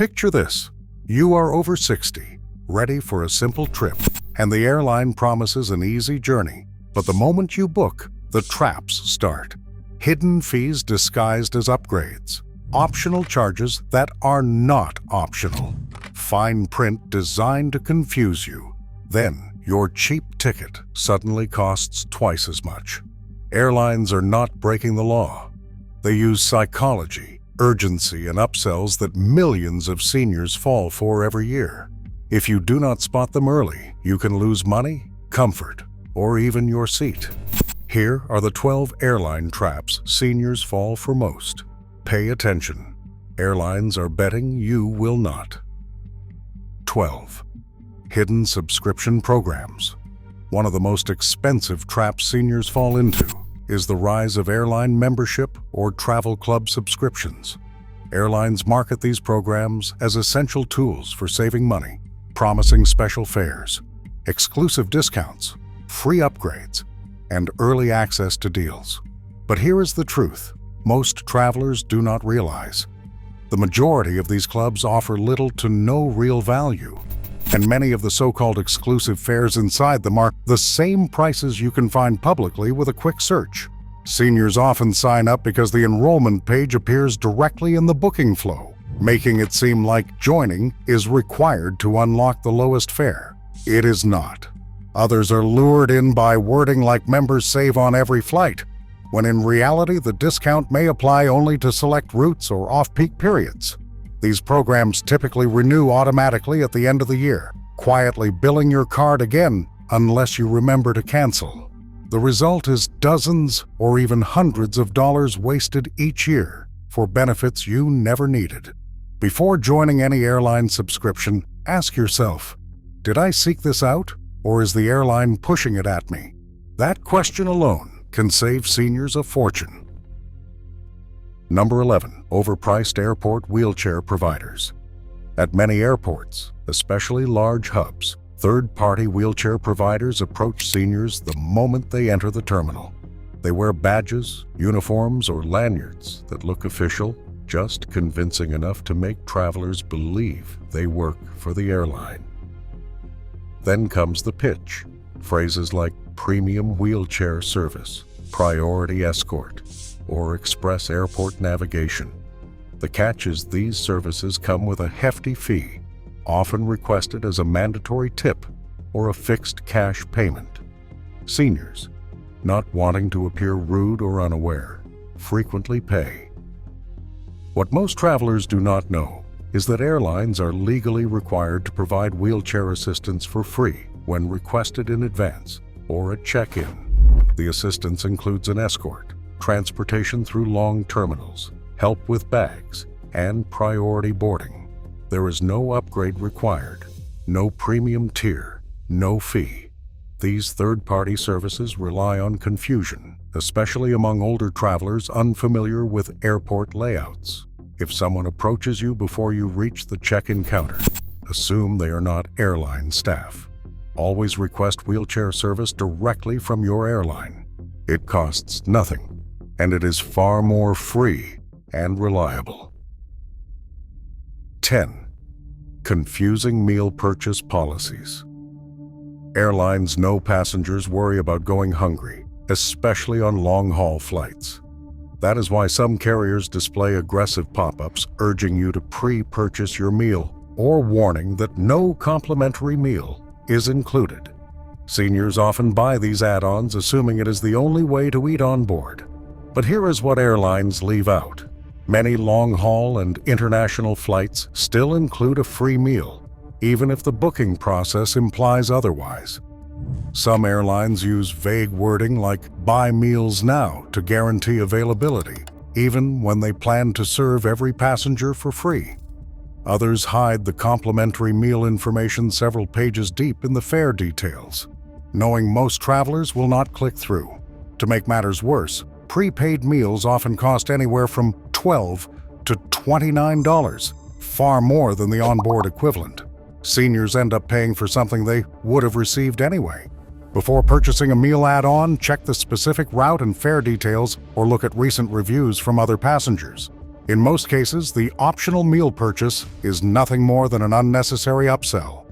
Picture this. You are over 60, ready for a simple trip, and the airline promises an easy journey. But the moment you book, the traps start. Hidden fees disguised as upgrades. Optional charges that are not optional. Fine print designed to confuse you. Then, your cheap ticket suddenly costs twice as much. Airlines are not breaking the law. They use psychology, urgency, and upsells that millions of seniors fall for every year. If you do not spot them early, you can lose money, comfort, or even your seat. Here are the 12 airline traps seniors fall for most. Pay attention. Airlines are betting you will not. 12. Hidden subscription programs. One of the most expensive traps seniors fall into is the rise of airline membership or travel club subscriptions. Airlines market these programs as essential tools for saving money, promising special fares, exclusive discounts, free upgrades, and early access to deals. But here is the truth most travelers do not realize. The majority of these clubs offer little to no real value, and many of the so-called exclusive fares inside them are the same prices you can find publicly with a quick search. Seniors often sign up because the enrollment page appears directly in the booking flow, making it seem like joining is required to unlock the lowest fare. It is not. Others are lured in by wording like members save on every flight, when in reality the discount may apply only to select routes or off-peak periods. These programs typically renew automatically at the end of the year, quietly billing your card again unless you remember to cancel. The result is dozens or even hundreds of dollars wasted each year for benefits you never needed. Before joining any airline subscription, ask yourself, did I seek this out, or is the airline pushing it at me? That question alone can save seniors a fortune. Number 11. Overpriced airport wheelchair providers. At many airports, especially large hubs, third-party wheelchair providers approach seniors the moment they enter the terminal. They wear badges, uniforms, or lanyards that look official, just convincing enough to make travelers believe they work for the airline. Then comes the pitch. Phrases like premium wheelchair service, priority escort, or express airport navigation. The catch is these services come with a hefty fee, often requested as a mandatory tip or a fixed cash payment. Seniors, not wanting to appear rude or unaware, frequently pay. What most travelers do not know is that airlines are legally required to provide wheelchair assistance for free when requested in advance or at check-in. The assistance includes an escort, transportation through long terminals, help with bags, and priority boarding. There is no upgrade required, no premium tier, no fee. These third-party services rely on confusion, especially among older travelers unfamiliar with airport layouts. If someone approaches you before you reach the check-in counter, assume they are not airline staff. Always request wheelchair service directly from your airline. It costs nothing, and it is far more free and reliable. 10. Confusing meal purchase policies. Airlines know passengers worry about going hungry, especially on long-haul flights. That is why some carriers display aggressive pop-ups urging you to pre-purchase your meal or warning that no complimentary meal is included. Seniors often buy these add-ons assuming it is the only way to eat on board. But here is what airlines leave out. Many long-haul and international flights still include a free meal, even if the booking process implies otherwise. Some airlines use vague wording like "buy meals now" to guarantee availability, even when they plan to serve every passenger for free. Others hide the complimentary meal information several pages deep in the fare details, knowing most travelers will not click through. To make matters worse, prepaid meals often cost anywhere from $12 to $29, far more than the onboard equivalent. Seniors end up paying for something they would have received anyway. Before purchasing a meal add-on, check the specific route and fare details or look at recent reviews from other passengers. In most cases, the optional meal purchase is nothing more than an unnecessary upsell.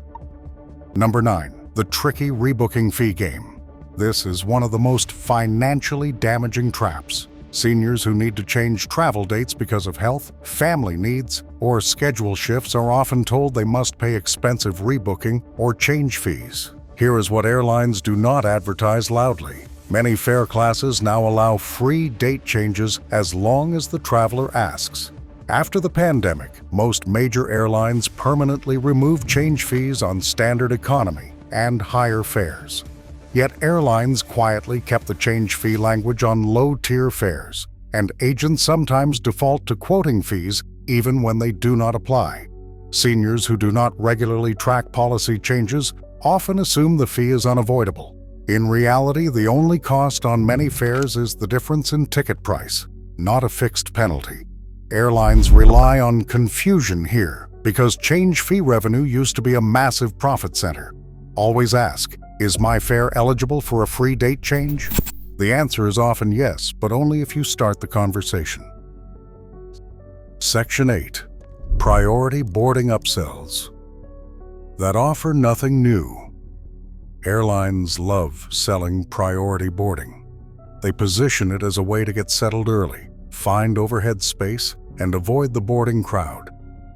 Number 9. The tricky rebooking fee game. This is one of the most financially damaging traps. Seniors who need to change travel dates because of health, family needs, or schedule shifts are often told they must pay expensive rebooking or change fees. Here is what airlines do not advertise loudly. Many fare classes now allow free date changes as long as the traveler asks. After the pandemic, most major airlines permanently removed change fees on standard economy and higher fares. Yet airlines quietly kept the change fee language on low-tier fares, and agents sometimes default to quoting fees even when they do not apply. Seniors who do not regularly track policy changes often assume the fee is unavoidable. In reality, the only cost on many fares is the difference in ticket price, not a fixed penalty. Airlines rely on confusion here because change fee revenue used to be a massive profit center. Always ask, is my fare eligible for a free date change? The answer is often yes, but only if you start the conversation. Section 8. Priority boarding upsells that offer nothing new. Airlines love selling priority boarding. They position it as a way to get settled early, find overhead space, and avoid the boarding crowd.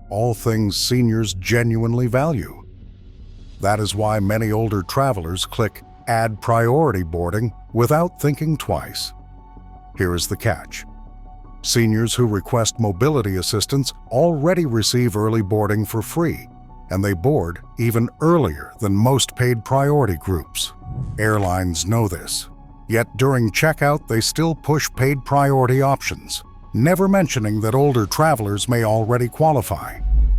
All things seniors genuinely value. That is why many older travelers click Add Priority Boarding without thinking twice. Here is the catch. Seniors who request mobility assistance already receive early boarding for free, and they board even earlier than most paid priority groups. Airlines know this, yet during checkout they still push paid priority options, never mentioning that older travelers may already qualify.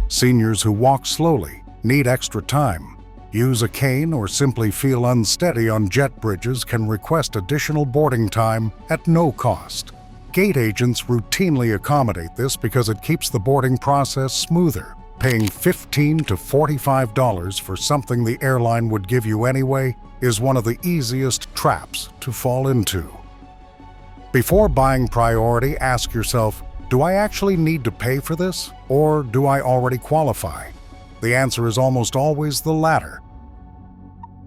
Seniors who walk slowly, need extra time, use a cane, or simply feel unsteady on jet bridges can request additional boarding time at no cost. Gate agents routinely accommodate this because it keeps the boarding process smoother. Paying $15 to $45 for something the airline would give you anyway is one of the easiest traps to fall into. Before buying priority, ask yourself, do I actually need to pay for this, or do I already qualify? The answer is almost always the latter.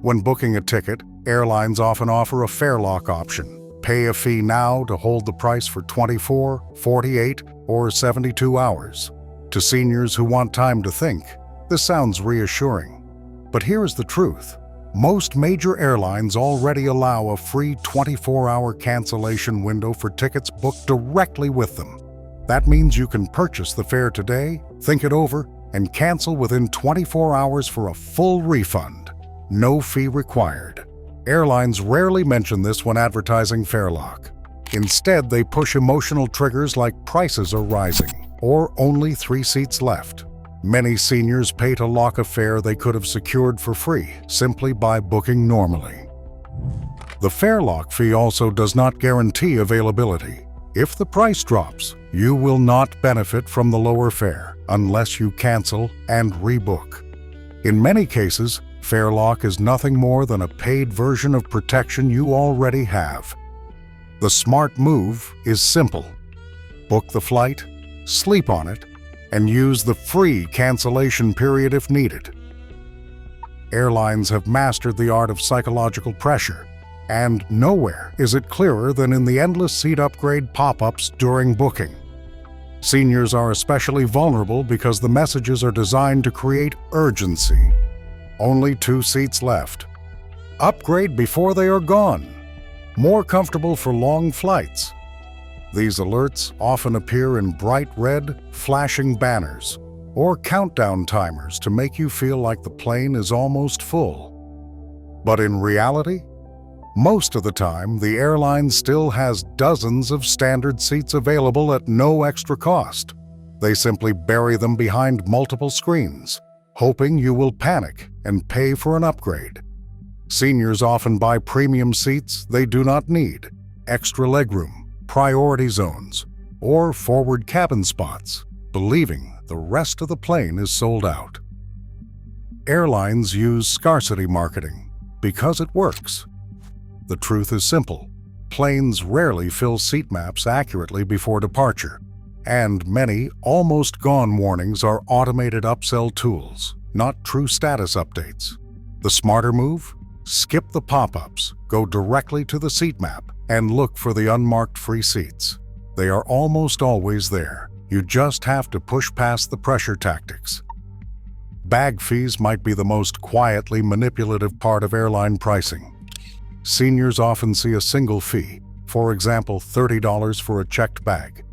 When booking a ticket, airlines often offer a fare lock option. Pay a fee now to hold the price for 24, 48, or 72 hours. To seniors who want time to think, this sounds reassuring. But here is the truth. Most major airlines already allow a free 24-hour cancellation window for tickets booked directly with them. That means you can purchase the fare today, think it over, and cancel within 24 hours for a full refund. No fee required. Airlines rarely mention this when advertising fare lock. Instead, they push emotional triggers like prices are rising or only 3 seats left. Many seniors pay to lock a fare they could have secured for free simply by booking normally. The fare lock fee also does not guarantee availability. If the price drops, you will not benefit from the lower fare unless you cancel and rebook. In many cases, fare lock is nothing more than a paid version of protection you already have. The smart move is simple. Book the flight, sleep on it, and use the free cancellation period if needed. Airlines have mastered the art of psychological pressure, and nowhere is it clearer than in the endless seat upgrade pop-ups during booking. Seniors are especially vulnerable because the messages are designed to create urgency. Only 2 seats left. Upgrade before they are gone. More comfortable for long flights. These alerts often appear in bright red, flashing banners or countdown timers to make you feel like the plane is almost full. But in reality, most of the time, the airline still has dozens of standard seats available at no extra cost. They simply bury them behind multiple screens, hoping you will panic and pay for an upgrade. Seniors often buy premium seats they do not need, extra legroom, priority zones, or forward cabin spots, believing the rest of the plane is sold out. Airlines use scarcity marketing because it works. The truth is simple. Planes rarely fill seat maps accurately before departure. And many almost gone warnings are automated upsell tools, not true status updates. The smarter move? Skip the pop-ups, go directly to the seat map, and look for the unmarked free seats. They are almost always there. You just have to push past the pressure tactics. Bag fees might be the most quietly manipulative part of airline pricing. Seniors often see a single fee, for example $30 for a checked bag,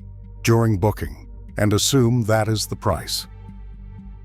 during booking, and assume that is the price.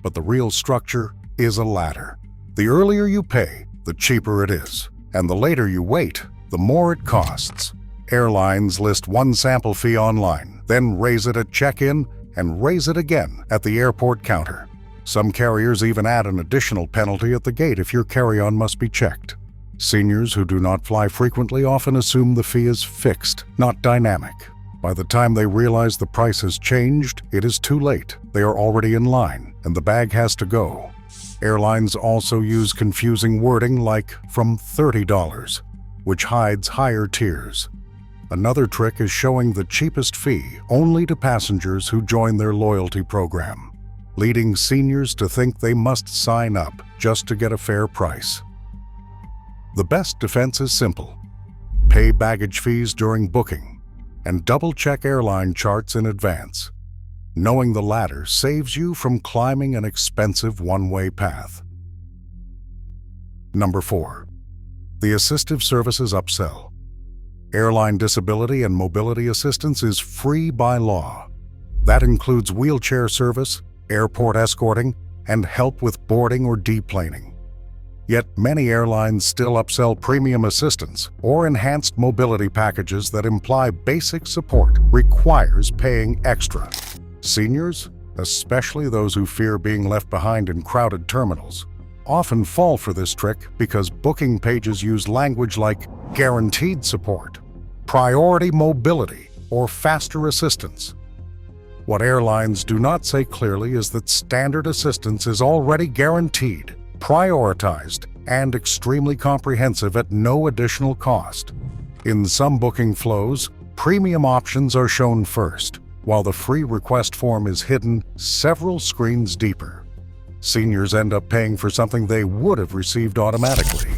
But the real structure is a ladder. The earlier you pay, the cheaper it is, and the later you wait, the more it costs. Airlines list one sample fee online, then raise it at check-in and raise it again at the airport counter. Some carriers even add an additional penalty at the gate if your carry-on must be checked. Seniors who do not fly frequently often assume the fee is fixed, not dynamic. By the time they realize the price has changed, it is too late. They are already in line, and the bag has to go. Airlines also use confusing wording like "from $30," which hides higher tiers. Another trick is showing the cheapest fee only to passengers who join their loyalty program, leading seniors to think they must sign up just to get a fair price. The best defense is simple. Pay baggage fees during booking and double-check airline charts in advance. Knowing the latter saves you from climbing an expensive one-way path. Number 4. The Assistive Services Upsell. Airline disability and mobility assistance is free by law. That includes wheelchair service, airport escorting, and help with boarding or deplaning. Yet many airlines still upsell premium assistance or enhanced mobility packages that imply basic support requires paying extra. Seniors, especially those who fear being left behind in crowded terminals, often fall for this trick because booking pages use language like guaranteed support, priority mobility, or faster assistance. What airlines do not say clearly is that standard assistance is already guaranteed, prioritized, and extremely comprehensive at no additional cost. In some booking flows, premium options are shown first, while the free request form is hidden several screens deeper. Seniors end up paying for something they would have received automatically.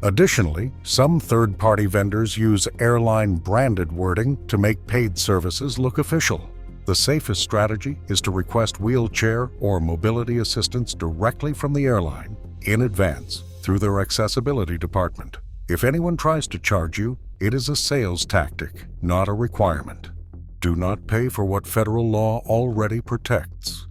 Additionally, some third-party vendors use airline-branded wording to make paid services look official. The safest strategy is to request wheelchair or mobility assistance directly from the airline in advance through their accessibility department. If anyone tries to charge you, it is a sales tactic, not a requirement. Do not pay for what federal law already protects.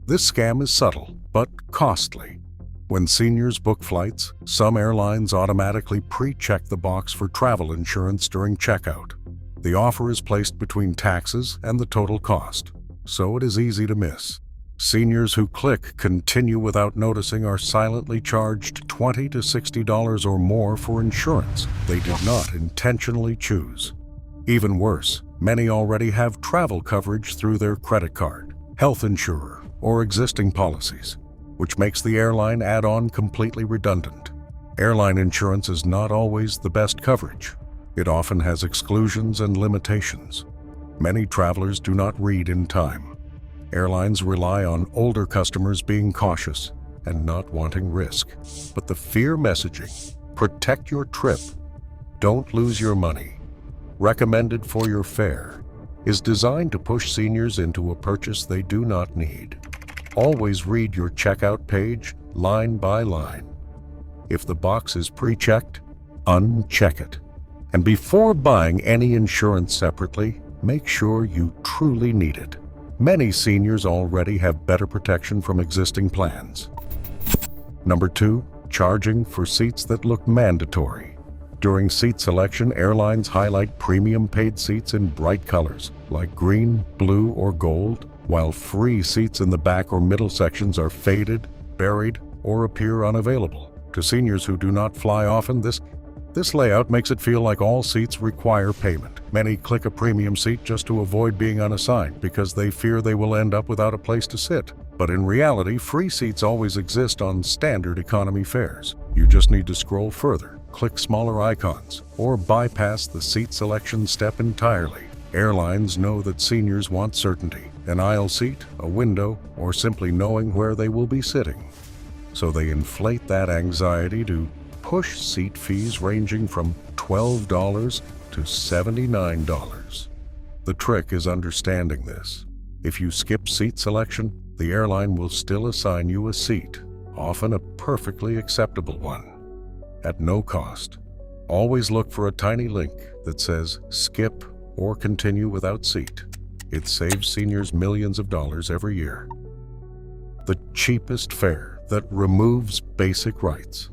This scam is subtle, but costly. When seniors book flights, some airlines automatically pre-check the box for travel insurance during checkout. The offer is placed between taxes and the total cost, so it is easy to miss. Seniors who click continue without noticing are silently charged $20 to $60 or more for insurance they did not intentionally choose. Even worse, many already have travel coverage through their credit card, health insurer, or existing policies, which makes the airline add-on completely redundant. Airline insurance is not always the best coverage. It often has exclusions and limitations. Many travelers do not read in time. Airlines rely on older customers being cautious and not wanting risk. But the fear messaging, protect your trip, don't lose your money, recommended for your fare, is designed to push seniors into a purchase they do not need. Always read your checkout page line by line. If the box is pre-checked, uncheck it. And before buying any insurance separately, make sure you truly need it. Many seniors already have better protection from existing plans. Number 2, charging for seats that look mandatory. During seat selection, airlines highlight premium paid seats in bright colors, like green, blue, or gold, while free seats in the back or middle sections are faded, buried, or appear unavailable. To seniors who do not fly often, this layout makes it feel like all seats require payment. Many click a premium seat just to avoid being unassigned because they fear they will end up without a place to sit. But in reality, free seats always exist on standard economy fares. You just need to scroll further, click smaller icons, or bypass the seat selection step entirely. Airlines know that seniors want certainty, an aisle seat, a window, or simply knowing where they will be sitting. So they inflate that anxiety to push seat fees ranging from $12 to $79. The trick is understanding this. If you skip seat selection, the airline will still assign you a seat, often a perfectly acceptable one, at no cost. Always look for a tiny link that says skip or continue without seat. It saves seniors millions of dollars every year. The cheapest fare that removes basic rights.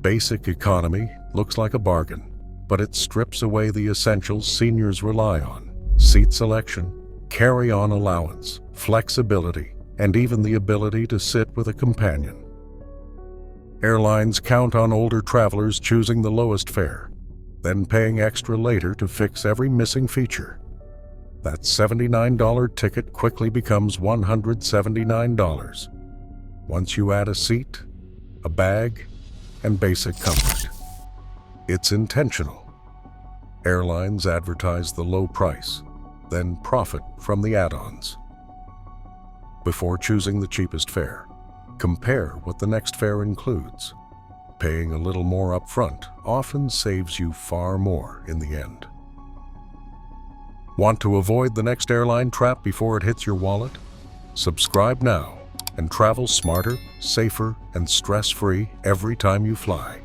Basic economy looks like a bargain, but it strips away the essentials seniors rely on: seat selection, carry-on allowance, flexibility, and even the ability to sit with a companion. Airlines count on older travelers choosing the lowest fare, then paying extra later to fix every missing feature. That $79 ticket quickly becomes $179 once you add a seat, a bag, and basic comfort. It's intentional. Airlines advertise the low price, then profit from the add-ons. Before choosing the cheapest fare, compare what the next fare includes. Paying a little more upfront often saves you far more in the end. Want to avoid the next airline trap before it hits your wallet? Subscribe now and travel smarter, safer, and stress-free every time you fly.